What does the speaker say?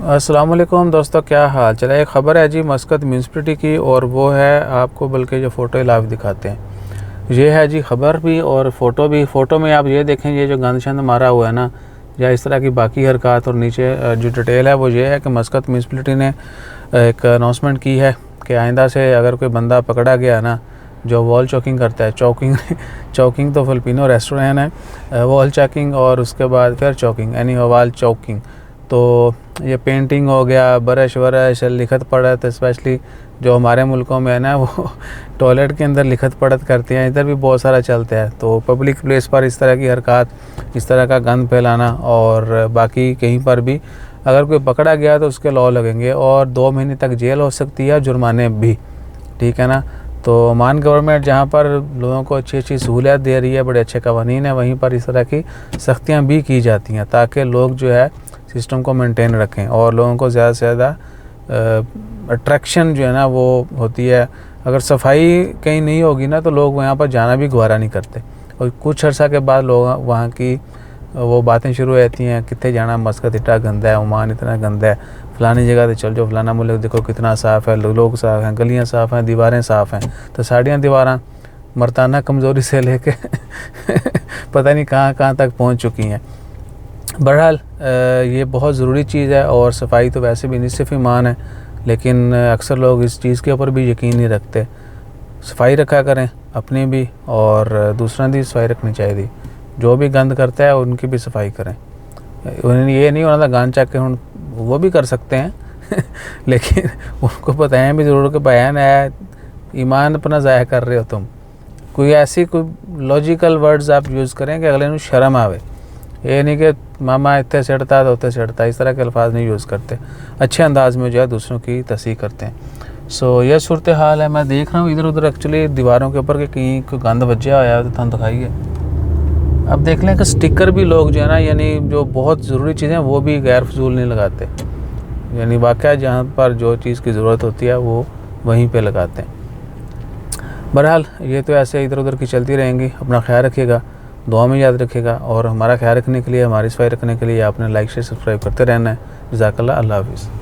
अस्सलाम वालेकुम दोस्तों, क्या हाल चला। एक ख़बर है जी मस्कत म्यूनसिपलिटी की, और वो है आपको बल्कि जो फ़ोटो लाइव दिखाते हैं। ये है जी ख़बर भी और फ़ोटो भी। फ़ोटो में आप ये देखें, ये जो गंद शंद मारा हुआ है ना, या इस तरह की बाकी हरकत, और नीचे जो डिटेल है वो ये है कि मस्कत म्यूनसिपलिटी ने एक अनाउंसमेंट की है कि आइंदा से अगर कोई बंदा पकड़ा गया ना जो वॉल चॉकिंग करता है, चॉकिंग तो फिलिपिनो रेस्टोरेंट है, वॉल चॉकिंग और उसके बाद फिर चॉकिंग यानी वॉल चॉकिंग, तो ये पेंटिंग हो गया, ब्रश वरश, लिखत पढ़त, स्पेशली जो हमारे मुल्कों में है ना वो टॉयलेट के अंदर लिखत पढ़त करते हैं, इधर भी बहुत सारा चलता है। तो पब्लिक प्लेस पर इस तरह की हरकत, इस तरह का गंद फैलाना, और बाकी कहीं पर भी अगर कोई पकड़ा गया तो उसके लॉ लगेंगे और 2 महीने तक जेल हो सकती है, जुर्माने भी। ठीक है ना। तो ओमान गवर्नमेंट जहाँ पर लोगों को अच्छी अच्छी सहूलियत दे रही है, बड़े अच्छे कवानीन है, वहीं पर इस तरह की सख्तियाँ भी की जाती हैं ताकि लोग जो है सिस्टम को मेंटेन रखें और लोगों को ज़्यादा से ज़्यादा अट्रैक्शन जो है ना वो होती है। अगर सफाई कहीं नहीं होगी ना तो लोग वहाँ पर जाना भी गवारा नहीं करते, और कुछ अर्सा के बाद लोग वहाँ की वो बातें शुरू हो जाती हैं, कितने जाना, मस्कत इतना गंदा है, ओमान इतना गंदा है, फ़लानी जगह तो चल जाओ, फ़लाना मुल्क देखो कितना साफ़ है, लोग साफ़ हैं, गलियाँ साफ़ हैं, दीवारें साफ़ हैं। तो साड़ियाँ दीवारें मर्दाना कमज़ोरी से लेके पता नहीं कहाँ कहाँ तक पहुँच चुकी हैं। बहरहाल ये बहुत ज़रूरी चीज़ है, और सफाई तो वैसे भी निस्फ़ ईमान है, लेकिन अक्सर लोग इस चीज़ के ऊपर भी यकीन नहीं रखते। सफाई रखा करें अपनी भी, और दूसरा की सफाई रखनी चाहिए। जो भी गंद करता है उनकी भी सफाई करें। ये नहीं होना था गंद चक के हम वो भी कर सकते हैं लेकिन उनको बताएं भी ज़रूर कि बयान है, ईमान अपना ज़ाया कर रहे हो तुम। कोई ऐसी कोई लॉजिकल वर्ड्स आप यूज़ करें कि अगले को शर्म आवे। ये नहीं कि मामा इतने सड़ता तो उतने सड़ता, इस तरह के अल्फाज नहीं यूज़ करते, अच्छे अंदाज में जो है दूसरों की तस्दीक करते हैं। सो यह सूरत हाल है। मैं देख रहा हूँ इधर उधर एक्चुअली दीवारों के ऊपर कि कहीं कोई गंद बज्जा हुआ है तो थान दिखाइए। अब देख लें कि स्टिकर भी लोग जो है ना, यानी जो बहुत ज़रूरी चीज़ें वो भी गैर फजूल नहीं लगाते, यानी वाक़या जहाँ पर जो चीज़ की ज़रूरत होती है वो वहीं पे लगाते हैं। बहरहाल ये तो ऐसे इधर उधर की चलती रहेंगी। अपना ख्याल रखिएगा, दुआ में याद रखिएगा, और हमारा ख्याल रखने के लिए, हमारी सफाई रखने के लिए आपने लाइक शेयर सब्सक्राइब करते रहना है। जज़ाकल्लाह, अल्लाह हाफ़िज़।